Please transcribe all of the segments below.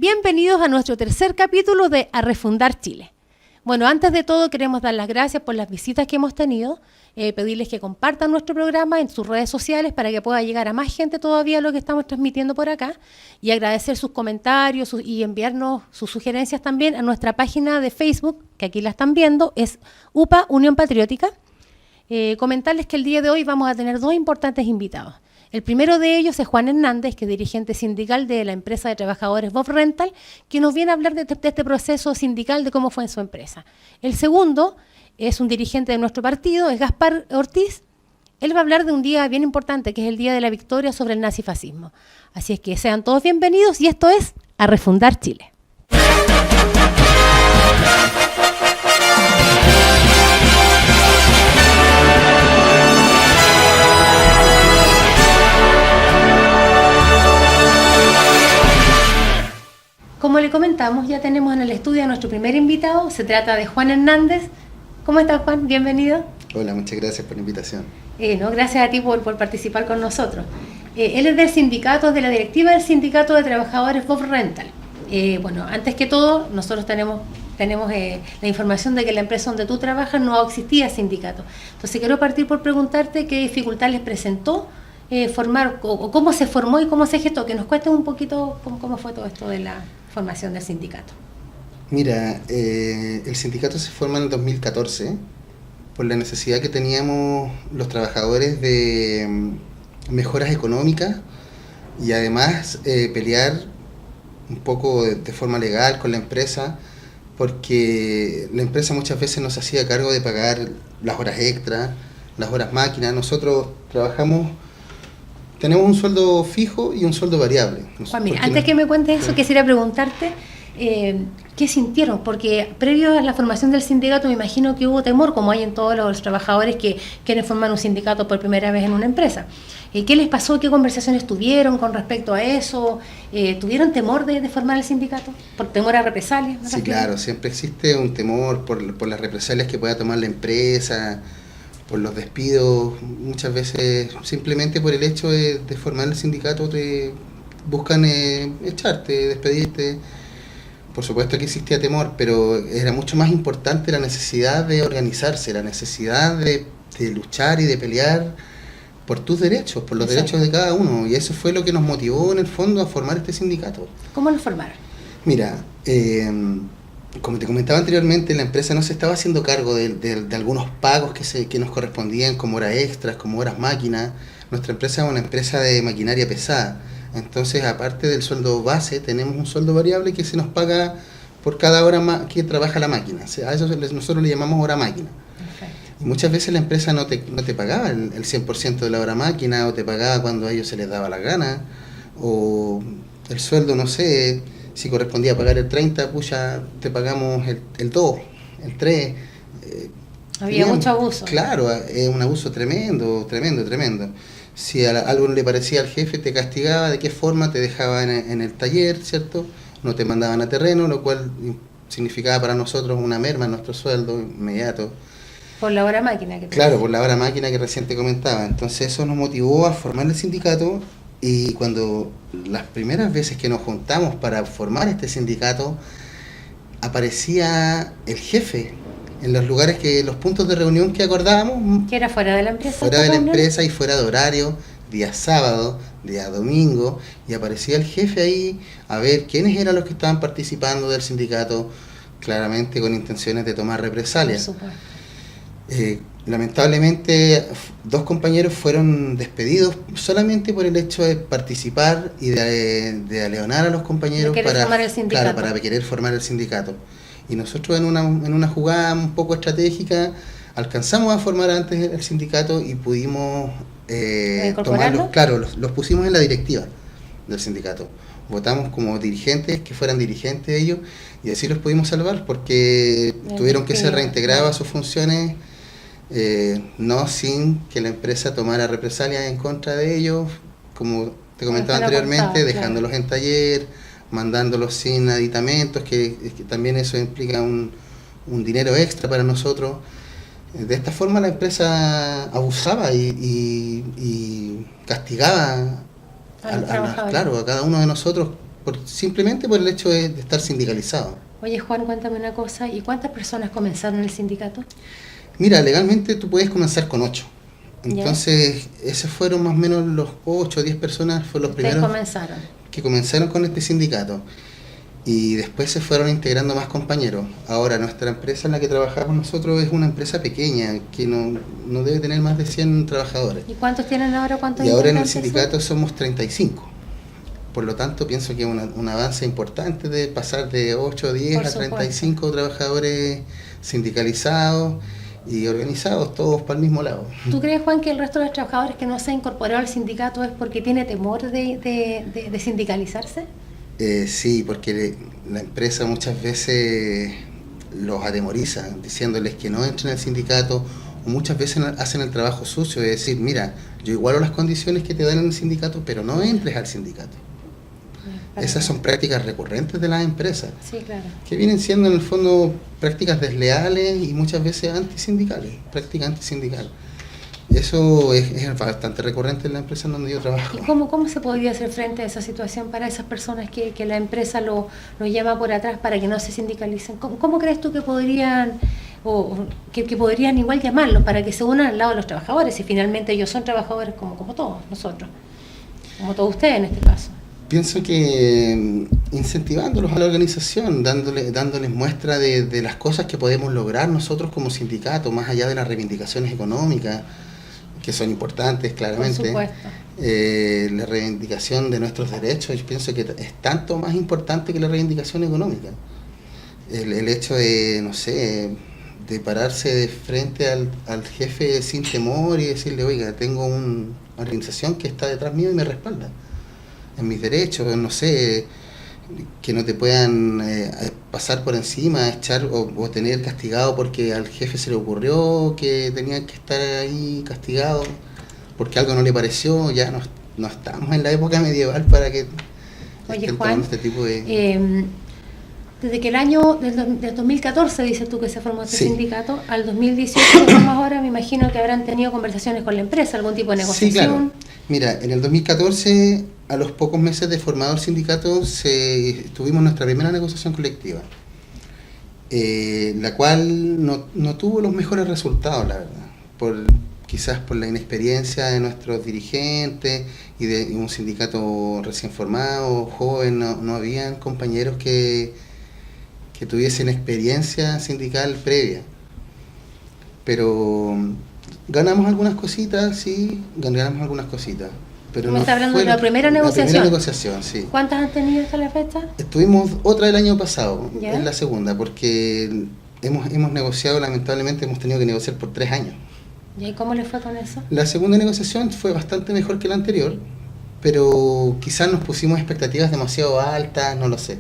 Bienvenidos a nuestro tercer capítulo de A Refundar Chile. Bueno, antes de todo queremos dar las gracias por las visitas que hemos tenido, pedirles que compartan nuestro programa en sus redes sociales para que pueda llegar a más gente todavía lo que estamos transmitiendo por acá, y agradecer sus comentarios y enviarnos sus sugerencias también a nuestra página de Facebook, que aquí la están viendo, es UPA Unión Patriótica. Comentarles que el día de hoy vamos a tener dos importantes invitados. El primero de ellos es Juan Hernández, que es dirigente sindical de la empresa de trabajadores Bob Rental, que nos viene a hablar de este proceso sindical, de cómo fue en su empresa. El segundo es un dirigente de nuestro partido, es Gaspar Ortiz. Él va a hablar de un día bien importante, que es el Día de la Victoria sobre el nazifascismo. Así es que sean todos bienvenidos, y esto es A Refundar Chile. Como le comentamos, ya tenemos en el estudio a nuestro primer invitado. Se trata de Juan Hernández. ¿Cómo estás, Juan? Bienvenido. Hola, muchas gracias por la invitación. Gracias a ti por participar con nosotros. Él es del sindicato, de la directiva del sindicato de trabajadores Bob Rental. Bueno, antes que todo, nosotros tenemos la información de que en la empresa donde tú trabajas no existía sindicato. Entonces quiero partir por preguntarte qué dificultad les presentó formar, o cómo se formó y cómo se gestó. Que nos cuentes un poquito cómo fue todo esto de la formación del sindicato. Mira, el sindicato se forma en el 2014 por la necesidad que teníamos los trabajadores de mejoras económicas y además pelear un poco de forma legal con la empresa, porque la empresa muchas veces nos hacía cargo de pagar las horas extras, las horas máquinas. Nosotros tenemos un sueldo fijo y un sueldo variable. Juan, mira, antes que me cuentes eso, quisiera preguntarte qué sintieron, porque previo a la formación del sindicato me imagino que hubo temor, como hay en todos los trabajadores que quieren formar un sindicato por primera vez en una empresa. ¿Qué les pasó? ¿Qué conversaciones tuvieron con respecto a eso? ¿Tuvieron temor de formar el sindicato? ¿Por temor a represalias? Sí, claro, siempre existe un temor por las represalias que pueda tomar la empresa, por los despidos. Muchas veces simplemente por el hecho de formar el sindicato te buscan echarte, despedirte. Por supuesto que existía temor, pero era mucho más importante la necesidad de organizarse, la necesidad de luchar y de pelear por tus derechos, por los derechos de cada uno, y eso fue lo que nos motivó en el fondo a formar este sindicato. ¿Cómo lo formaron? Mira, como te comentaba anteriormente, la empresa no se estaba haciendo cargo de algunos pagos que nos correspondían como horas extras, como horas máquinas. Nuestra empresa es una empresa de maquinaria pesada, entonces aparte del sueldo base tenemos un sueldo variable que se nos paga por cada hora que trabaja la máquina. O sea, a eso nosotros le llamamos hora máquina. Y muchas veces la empresa no te pagaba el 100% de la hora máquina, o te pagaba cuando a ellos se les daba la gana, o el sueldo, no sé, si correspondía a pagar el 30, pucha, te pagamos el 2, el 3. Había mucho abuso. Claro, es un abuso tremendo. Si algo no le parecía al jefe, te castigaba. ¿De qué forma? Te dejaba en el taller, ¿cierto? No te mandaban a terreno, lo cual significaba para nosotros una merma en nuestro sueldo inmediato. Por la hora máquina que Claro, por la hora máquina que recién te comentaba. Entonces eso nos motivó a formar el sindicato, y cuando las primeras veces que nos juntamos para formar este sindicato, aparecía el jefe en los lugares, los puntos de reunión que acordábamos. ¿Que era fuera de la empresa? Fuera de la empresa y fuera de horario, día sábado, día domingo, y aparecía el jefe ahí a ver quiénes eran los que estaban participando del sindicato, claramente con intenciones de tomar represalias. Por supuesto. Lamentablemente 2 compañeros fueron despedidos solamente por el hecho de participar y de aleonar a los compañeros para querer formar el sindicato. Y nosotros en una jugada un poco estratégica alcanzamos a formar antes el sindicato y pudimos tomarlos, claro, los pusimos en la directiva del sindicato. Votamos como dirigentes, que fueran dirigentes de ellos, y así los pudimos salvar, porque tuvieron que ser reintegrados a sus funciones, no sin que la empresa tomara represalias en contra de ellos, como te comentaba anteriormente, dejándolos en taller, mandándolos sin aditamentos, que también eso implica un dinero extra para nosotros. De esta forma la empresa abusaba y castigaba a cada uno de nosotros simplemente por el hecho de estar sindicalizado. Oye, Juan, cuéntame una cosa, ¿y cuántas personas comenzaron el sindicato? Mira, legalmente tú puedes comenzar con 8. Entonces, esos fueron más o menos los 8 o 10 personas, fueron los primeros que comenzaron con este sindicato. Y después se fueron integrando más compañeros. Ahora, nuestra empresa en la que trabajamos nosotros es una empresa pequeña, que no debe tener más de 100 trabajadores. ¿Y cuántos tienen ahora? Y ahora en el sindicato somos 35. Por lo tanto, pienso que es un avance importante de pasar de 8 o 10 a 35 trabajadores sindicalizados y organizados, todos para el mismo lado. ¿Tú crees, Juan, que el resto de los trabajadores que no se ha incorporado al sindicato es porque tiene temor de sindicalizarse? Sí, porque la empresa muchas veces los atemoriza, diciéndoles que no entren al sindicato, o muchas veces hacen el trabajo sucio de decir, mira, yo igualo las condiciones que te dan en el sindicato, pero no entres al sindicato. Esas son prácticas recurrentes de las empresas, sí, claro, que vienen siendo en el fondo prácticas desleales y muchas veces antisindicales, prácticas antisindicales. Eso es bastante recurrente en la empresa en donde yo trabajo. ¿Y cómo se podría hacer frente a esa situación para esas personas que la empresa lo llama por atrás para que no se sindicalicen? ¿Cómo crees tú que podrían, que podrían igual llamarlos para que se unan al lado de los trabajadores, si finalmente ellos son trabajadores como todos nosotros, como todos ustedes en este caso? Pienso que incentivándolos a la organización, dándoles muestra de las cosas que podemos lograr nosotros como sindicato, más allá de las reivindicaciones económicas, que son importantes, claramente. Por supuesto. La reivindicación de nuestros derechos, yo pienso que es tanto más importante que la reivindicación económica. El hecho de, no sé, de pararse de frente al jefe sin temor y decirle, oiga, tengo una organización que está detrás mío y me respalda en mis derechos, no sé, que no te puedan pasar por encima, echar o tener castigado porque al jefe se le ocurrió que tenía que estar ahí castigado porque algo no le pareció. Ya no estamos en la época medieval para que estén tomando este tipo de... Desde que el año del 2014, dices tú, que se formó este sindicato, al 2018, que estamos ahora, me imagino que habrán tenido conversaciones con la empresa, algún tipo de negociación. Sí, claro. Mira, en el 2014, a los pocos meses de formado el sindicato, tuvimos nuestra primera negociación colectiva, la cual no tuvo los mejores resultados, la verdad, quizás por la inexperiencia de nuestros dirigentes y de un sindicato recién formado, joven, no habían compañeros que tuviesen experiencia sindical previa. Pero ganamos algunas cositas, sí, ganamos algunas cositas. Pero ¿Me está hablando de la primera negociación? La primera negociación, sí. ¿Cuántas han tenido hasta la fecha? Tuvimos otra el año pasado, ¿Ya? Es la segunda, porque hemos negociado, lamentablemente hemos tenido que negociar por 3 años. ¿Y cómo le fue con eso? La segunda negociación fue bastante mejor que la anterior, pero quizás nos pusimos expectativas demasiado altas, no lo sé.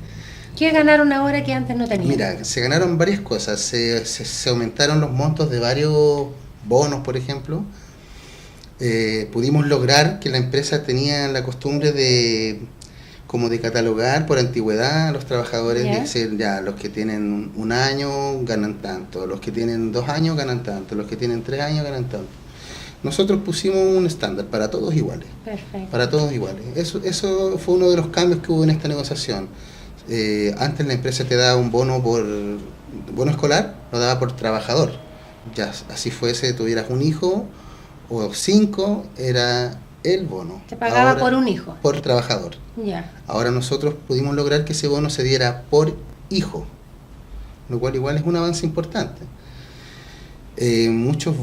¿Qué ganaron ahora que antes no tenían? Mira, se ganaron varias cosas, se aumentaron los montos de varios bonos, por ejemplo. Pudimos lograr que la empresa tenía la costumbre de catalogar por antigüedad a los trabajadores, ¿Ya? De decir, ya, los que tienen 1 año ganan tanto, los que tienen 2 años ganan tanto, los que tienen 3 años ganan tanto. Nosotros pusimos un estándar para todos iguales. Perfecto. Para todos iguales. Eso fue uno de los cambios que hubo en esta negociación. Antes la empresa te daba un bono escolar, lo daba por trabajador. Ya, así fuese, tuvieras un hijo o 5, era el bono. ¿Te pagaba ahora, por un hijo? Por trabajador. Ya. Ahora nosotros pudimos lograr que ese bono se diera por hijo, lo cual igual es un avance importante. Muchos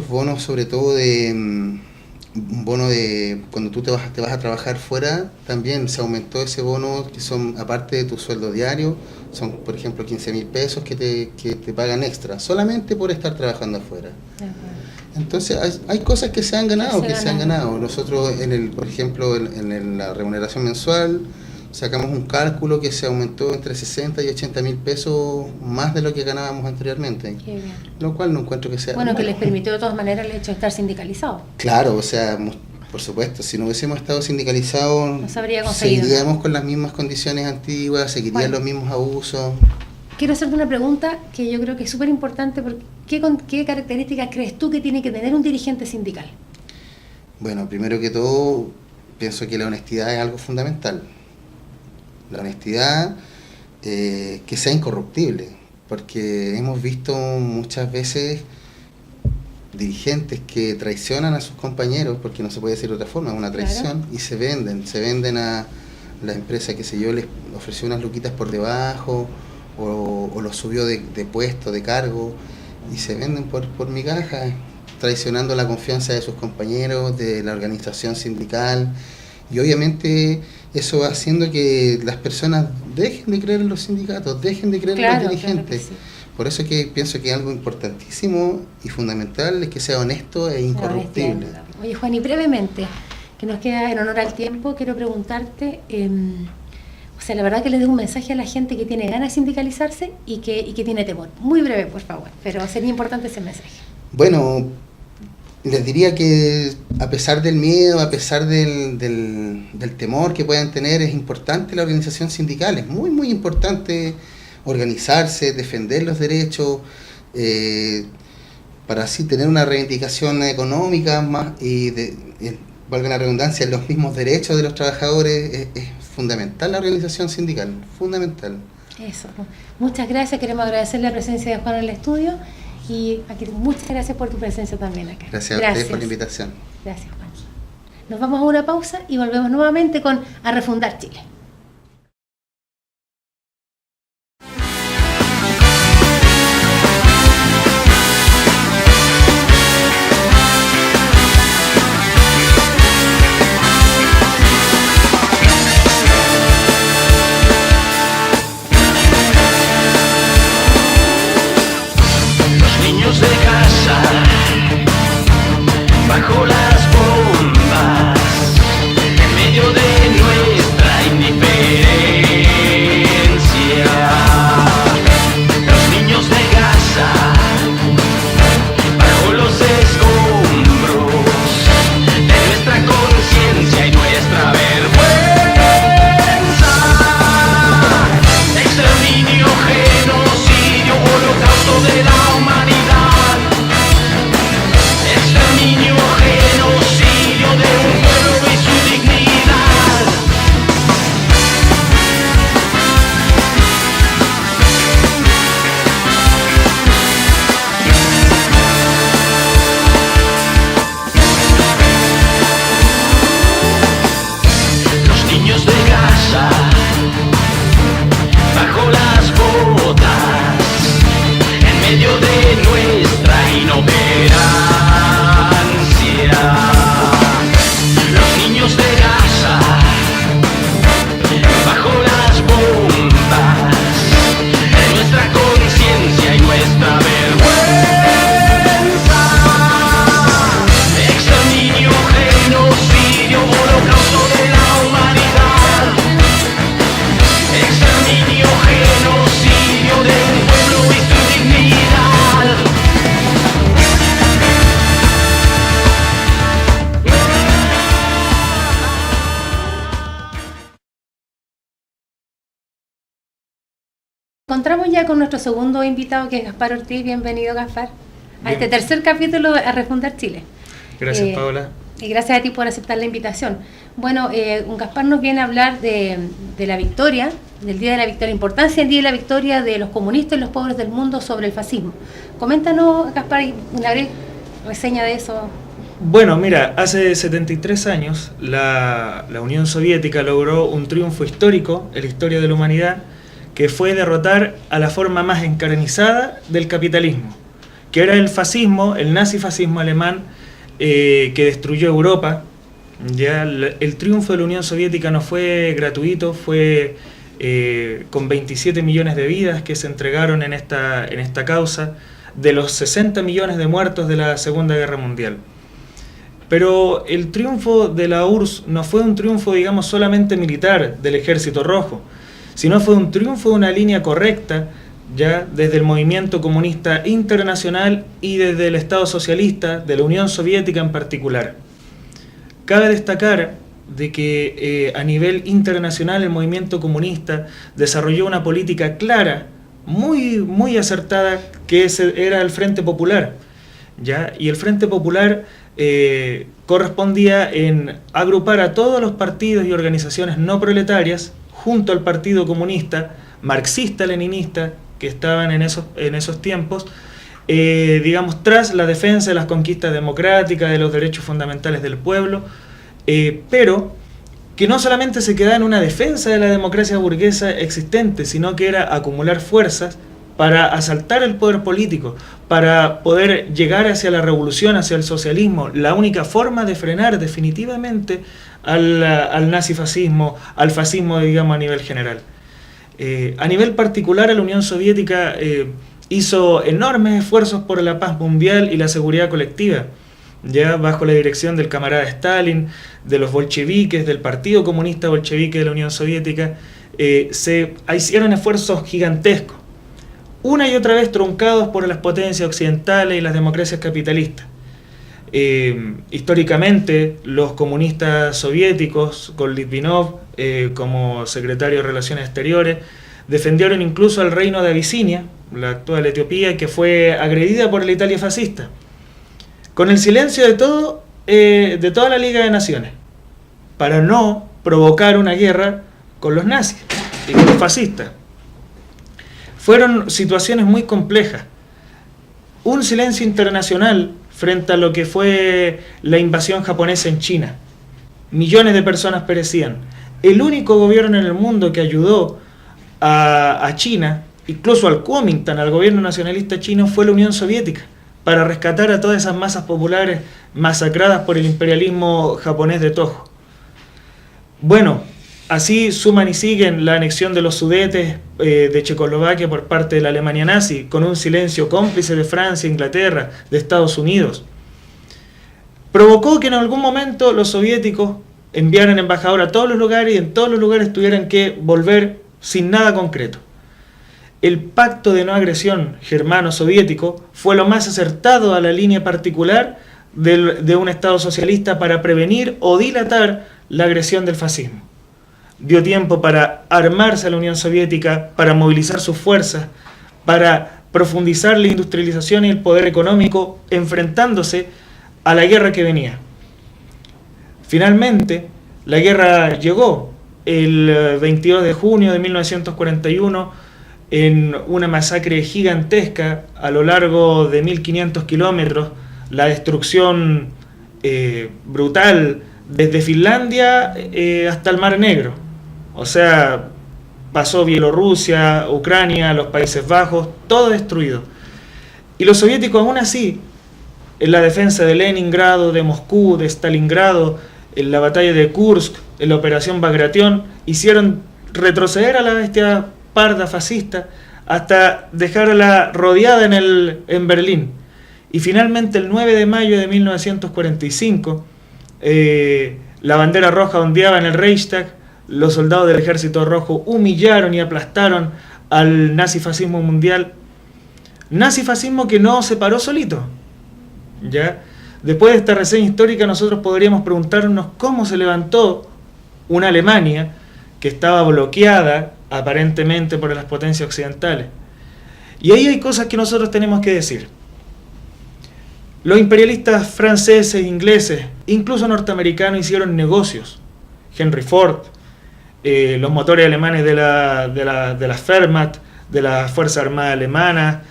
bonos, sobre todo un bono de cuando tú te vas a trabajar fuera, también se aumentó ese bono, que son, aparte de tu sueldo diario, son por ejemplo 15.000 pesos que te pagan extra, solamente por estar trabajando afuera. Entonces hay cosas que se han ganado, se han ganado. Nosotros, por ejemplo, en la remuneración mensual, sacamos un cálculo que se aumentó entre 60 y 80.000 pesos más de lo que ganábamos anteriormente. Qué bien. Lo cual no encuentro que sea... Bueno, que les permitió de todas maneras el hecho de estar sindicalizados. Claro, o sea, por supuesto, si no hubiésemos estado sindicalizados, no se habría conseguido, seguiríamos con las mismas condiciones antiguas, seguirían los mismos abusos. Quiero hacerte una pregunta que yo creo que es súper importante, porque ¿qué características crees tú que tiene que tener un dirigente sindical? Bueno, primero que todo, pienso que la honestidad es algo fundamental. la honestidad, que sea incorruptible, porque hemos visto muchas veces dirigentes que traicionan a sus compañeros, porque no se puede decir de otra forma, es una traición, claro. Y se venden a la empresa, qué sé yo, les ofreció unas luquitas por debajo, o los subió de puesto, de cargo, y se venden por migajas, traicionando la confianza de sus compañeros, de la organización sindical, y obviamente eso va haciendo que las personas dejen de creer en los sindicatos, dejen de creer en los dirigentes. Claro, sí. Por eso que pienso que algo importantísimo y fundamental es que sea honesto e incorruptible. Oye, Juan, y brevemente, que nos queda en honor al tiempo, quiero preguntarte, la verdad que les doy un mensaje a la gente que tiene ganas de sindicalizarse y que tiene temor. Muy breve, por favor, pero sería importante ese mensaje. Bueno, les diría que a pesar del miedo, a pesar del temor que puedan tener, es importante la organización sindical, es muy, muy importante organizarse, defender los derechos, para así tener una reivindicación económica más y valga la redundancia, los mismos derechos de los trabajadores. Es fundamental la organización sindical, fundamental. Eso, muchas gracias, queremos agradecer la presencia de Juan en el estudio y aquí muchas gracias por tu presencia también acá. Gracias a ustedes por la invitación. Gracias, Juan. Nos vamos a una pausa y volvemos nuevamente con A Refundar Chile. Bajo las bombas, en medio de nuestra indiferencia, los niños de Gaza, bajo los escombros de nuestra conciencia y nuestra vergüenza, exterminio, genocidio, holocausto de la humanidad. Exterminio, genocidio de un pueblo y su dignidad. Los niños de Gaza, bajo las botas, en medio de nuestra inoperancia. Los niños de Gaza, bajo las bombas, en nuestra conciencia y nuestra vergüenza. Exterminio, genocidio, holocausto de la humanidad. Exterminio, genocidio de un pueblo y su dignidad. Encontramos ya con nuestro segundo invitado, que es Gaspar Ortiz. Bienvenido, Gaspar, a este tercer capítulo de A Refundar Chile. Gracias, Paola. Y gracias a ti por aceptar la invitación. Bueno, Gaspar nos viene a hablar de la victoria, del Día de la Victoria, importancia del Día de la Victoria de los comunistas y los pobres del mundo sobre el fascismo. Coméntanos, Gaspar, una breve reseña de eso. Bueno, mira, hace 73 años la Unión Soviética logró un triunfo histórico en la historia de la humanidad, que fue derrotar a la forma más encarnizada del capitalismo, que era el fascismo, el nazifascismo alemán, que destruyó Europa. Ya el triunfo de la Unión Soviética no fue gratuito, fue con 27 millones de vidas que se entregaron en esta causa, de los 60 millones de muertos de la Segunda Guerra Mundial. Pero el triunfo de la URSS no fue un triunfo, digamos, solamente militar del Ejército Rojo, sino fue un triunfo de una línea correcta, ya desde el movimiento comunista internacional y desde el Estado socialista, de la Unión Soviética en particular. Cabe destacar de que a nivel internacional el movimiento comunista desarrolló una política clara, muy acertada, que era el Frente Popular, ¿ya? Y el Frente Popular correspondía en agrupar a todos los partidos y organizaciones no proletarias junto al Partido Comunista, marxista-leninista, que estaban en esos tiempos, digamos, tras la defensa de las conquistas democráticas, de los derechos fundamentales del pueblo, pero que no solamente se quedaba en una defensa de la democracia burguesa existente, sino que era acumular fuerzas para asaltar el poder político, para poder llegar hacia la revolución, hacia el socialismo, la única forma de frenar definitivamente al nazifascismo, al fascismo, digamos, a nivel general. A nivel particular, la Unión Soviética hizo enormes esfuerzos por la paz mundial y la seguridad colectiva, ya bajo la dirección del camarada Stalin, de los bolcheviques, del Partido Comunista Bolchevique de la Unión Soviética. Se hicieron esfuerzos gigantescos, una y otra vez truncados por las potencias occidentales y las democracias capitalistas. Históricamente, los comunistas soviéticos, con Litvinov como secretario de Relaciones Exteriores, defendieron incluso al reino de Abisinia, la actual Etiopía, que fue agredida por la Italia fascista, con el silencio de toda la Liga de Naciones, para no provocar una guerra con los nazis y con los fascistas. Fueron situaciones muy complejas. Un silencio internacional frente a lo que fue la invasión japonesa en China. Millones de personas perecían. El único gobierno en el mundo que ayudó a China, incluso al Kuomintang, al gobierno nacionalista chino, fue la Unión Soviética, para rescatar a todas esas masas populares masacradas por el imperialismo japonés de Tojo. Bueno, así suman y siguen la anexión de los Sudetes de Checoslovaquia por parte de la Alemania nazi, con un silencio cómplice de Francia, Inglaterra, de Estados Unidos. Provocó que en algún momento los soviéticos enviaran embajadores a todos los lugares y en todos los lugares tuvieran que volver sin nada concreto. El pacto de no agresión germano-soviético fue lo más acertado a la línea particular de un Estado socialista para prevenir o dilatar la agresión del fascismo. Dio tiempo para armarse a la Unión Soviética, para movilizar sus fuerzas, para profundizar la industrialización y el poder económico, enfrentándose a la guerra que venía. Finalmente, la guerra llegó el 22 de junio de 1941 en una masacre gigantesca a lo largo de 1500 kilómetros, la destrucción brutal desde Finlandia hasta el Mar Negro. O sea, pasó Bielorrusia, Ucrania, los Países Bajos, todo destruido. Y los soviéticos aún así, en la defensa de Leningrado, de Moscú, de Stalingrado, en la batalla de Kursk, en la operación Bagration, hicieron retroceder a la bestia parda fascista hasta dejarla rodeada en Berlín. Y finalmente el 9 de mayo de 1945, la bandera roja ondeaba en el Reichstag. Los soldados del Ejército Rojo humillaron y aplastaron al nazifascismo mundial. Nazifascismo que no se paró solito, ¿ya? Después de esta reseña histórica, nosotros podríamos preguntarnos cómo se levantó una Alemania que estaba bloqueada aparentemente por las potencias occidentales. Y ahí hay cosas que nosotros tenemos que decir. Los imperialistas franceses, ingleses, incluso norteamericanos hicieron negocios. Henry Ford, los motores alemanes de la Wehrmacht, de la Fuerza Armada Alemana,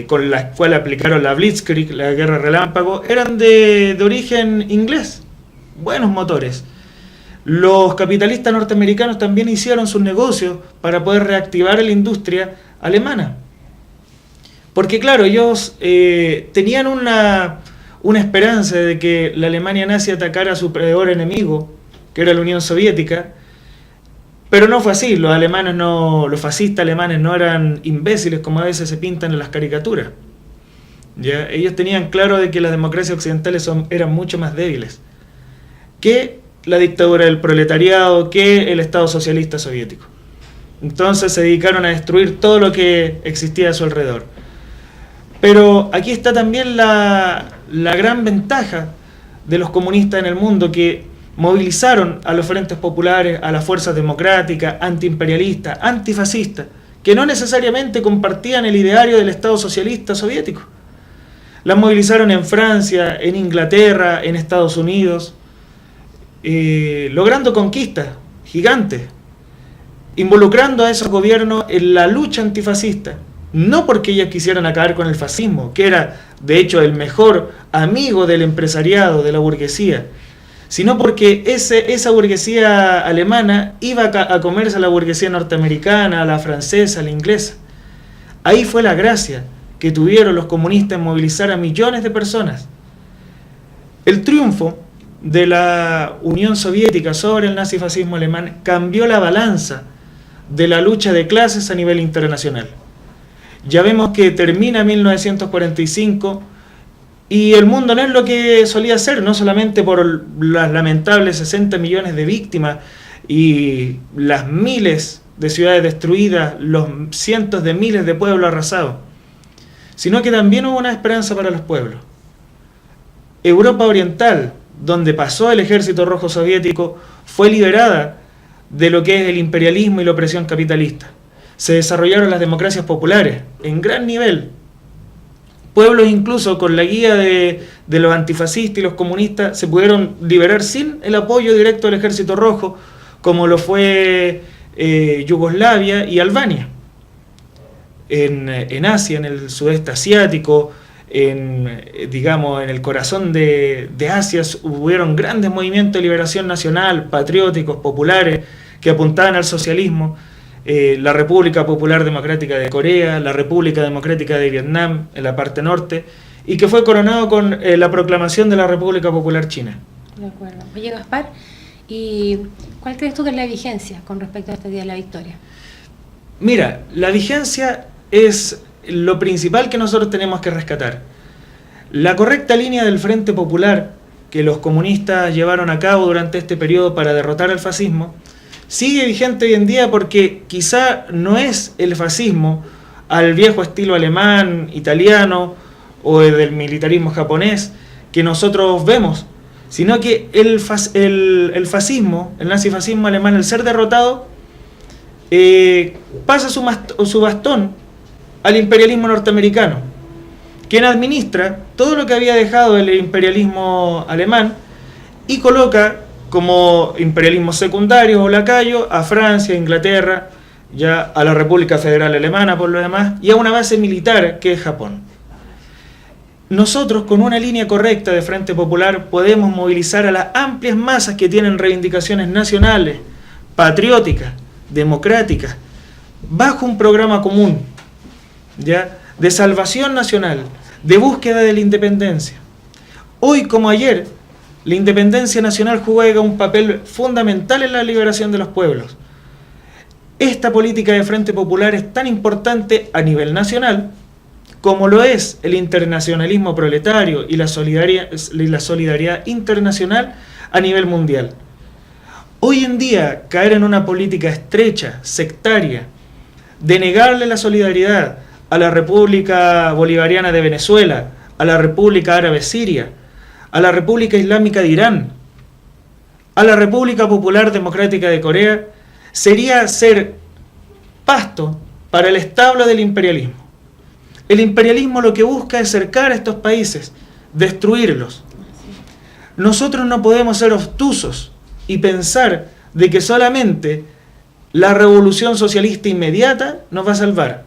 con la cual aplicaron la Blitzkrieg, la guerra relámpago, eran de origen inglés, buenos motores. Los capitalistas norteamericanos también hicieron sus negocios para poder reactivar la industria alemana. Porque claro, ellos tenían una esperanza de que la Alemania nazi atacara a su peor enemigo, que era la Unión Soviética, pero no fue así. Los fascistas alemanes no eran imbéciles como a veces se pintan en las caricaturas. ¿Ya? Ellos tenían claro de que las democracias occidentales eran mucho más débiles que la dictadura del proletariado, que el Estado socialista soviético. Entonces se dedicaron a destruir todo lo que existía a su alrededor. Pero aquí está también la gran ventaja de los comunistas en el mundo, que movilizaron a los frentes populares, a las fuerzas democráticas, antiimperialistas, antifascistas, que no necesariamente compartían el ideario del Estado socialista soviético. Las movilizaron en Francia, en Inglaterra, en Estados Unidos, logrando conquistas gigantes. involucrando a esos gobiernos en la lucha antifascista, no porque ellos quisieran acabar con el fascismo, que era de hecho el mejor amigo del empresariado, de la burguesía, sino porque esa burguesía alemana iba a comerse a la burguesía norteamericana, a la francesa, a la inglesa. Ahí fue la gracia que tuvieron los comunistas en movilizar a millones de personas. El triunfo de la Unión Soviética sobre el nazifascismo alemán cambió la balanza de la lucha de clases a nivel internacional. Ya vemos que termina 1945 y el mundo no es lo que solía ser, no solamente por las lamentables 60 millones de víctimas y las miles de ciudades destruidas, los cientos de miles de pueblos arrasados, sino que también hubo una esperanza para los pueblos. Europa Oriental, donde pasó el ejército rojo soviético, fue liberada de lo que es el imperialismo y la opresión capitalista. Se desarrollaron las democracias populares en gran nivel. Pueblos incluso con la guía de los antifascistas y los comunistas se pudieron liberar sin el apoyo directo del ejército rojo, como lo fue Yugoslavia y Albania. En Asia, en el sudeste asiático, en el corazón de Asia, hubieron grandes movimientos de liberación nacional, patrióticos, populares, que apuntaban al socialismo. La República Popular Democrática de Corea, la República Democrática de Vietnam, en la parte norte, y que fue coronado con la proclamación de la República Popular China. De acuerdo. Oye, Gaspar, ¿y cuál crees tú que es la vigencia con respecto a este Día de la Victoria? Mira, la vigencia es lo principal que nosotros tenemos que rescatar. La correcta línea del Frente Popular que los comunistas llevaron a cabo durante este periodo para derrotar al fascismo sigue vigente hoy en día, porque quizá no es el fascismo al viejo estilo alemán, italiano o del militarismo japonés que nosotros vemos, sino que el fascismo, el nazifascismo alemán, al ser derrotado, pasa su bastón al imperialismo norteamericano, quien administra todo lo que había dejado el imperialismo alemán y coloca como imperialismo secundario o lacayo a Francia, Inglaterra, ya a la República Federal Alemana por lo demás, y a una base militar que es Japón. Nosotros, con una línea correcta de Frente Popular, podemos movilizar a las amplias masas que tienen reivindicaciones nacionales, patrióticas, democráticas, bajo un programa común, ¿ya?, de salvación nacional, de búsqueda de la independencia. Hoy como ayer, la independencia nacional juega un papel fundamental en la liberación de los pueblos. Esta política de Frente Popular es tan importante a nivel nacional como lo es el internacionalismo proletario y la solidaridad internacional a nivel mundial. Hoy en día, caer en una política estrecha, sectaria, de negarle la solidaridad a la República Bolivariana de Venezuela, a la República Árabe Siria, a la República Islámica de Irán, a la República Popular Democrática de Corea, sería ser pasto para el establo del imperialismo. El imperialismo lo que busca es cercar a estos países, destruirlos. Nosotros no podemos ser obtusos y pensar de que solamente la revolución socialista inmediata nos va a salvar.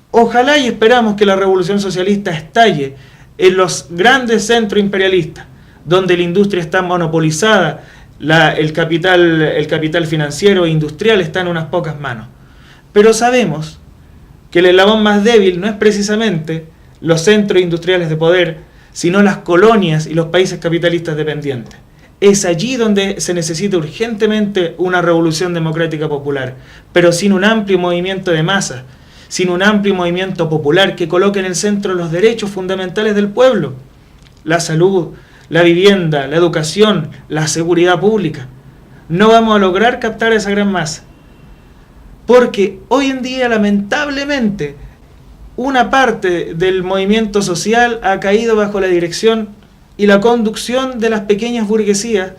Ojalá y esperamos que la revolución socialista estalle en los grandes centros imperialistas, donde la industria está monopolizada, el capital financiero e industrial está en unas pocas manos. Pero sabemos que el eslabón más débil no es precisamente los centros industriales de poder, sino las colonias y los países capitalistas dependientes. Es allí donde se necesita urgentemente una revolución democrática popular, pero sin un amplio movimiento de masas, sin un amplio movimiento popular que coloque en el centro los derechos fundamentales del pueblo: la salud, la vivienda, la educación, la seguridad pública. No vamos a lograr captar esa gran masa, porque hoy en día, lamentablemente, una parte del movimiento social ha caído bajo la dirección y la conducción de las pequeñas burguesías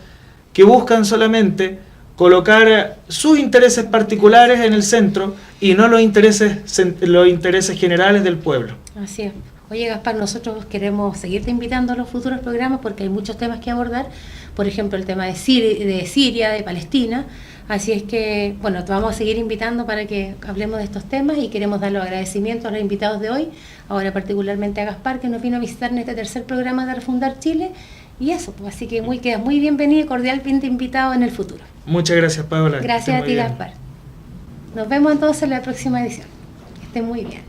que buscan solamente colocar sus intereses particulares en el centro y no los intereses generales del pueblo. Así es. Oye, Gaspar, nosotros queremos seguirte invitando a los futuros programas porque hay muchos temas que abordar, por ejemplo, el tema de Siria, de Palestina, así es que, bueno, te vamos a seguir invitando para que hablemos de estos temas y queremos dar los agradecimientos a los invitados de hoy, ahora particularmente a Gaspar, que nos vino a visitar en este tercer programa de Refundar Chile, y eso, pues, así que quedas muy bienvenido y cordialmente invitado en el futuro. Muchas gracias, Paola. Gracias a ti, Gaspar. Nos vemos entonces en la próxima edición. Que estén muy bien.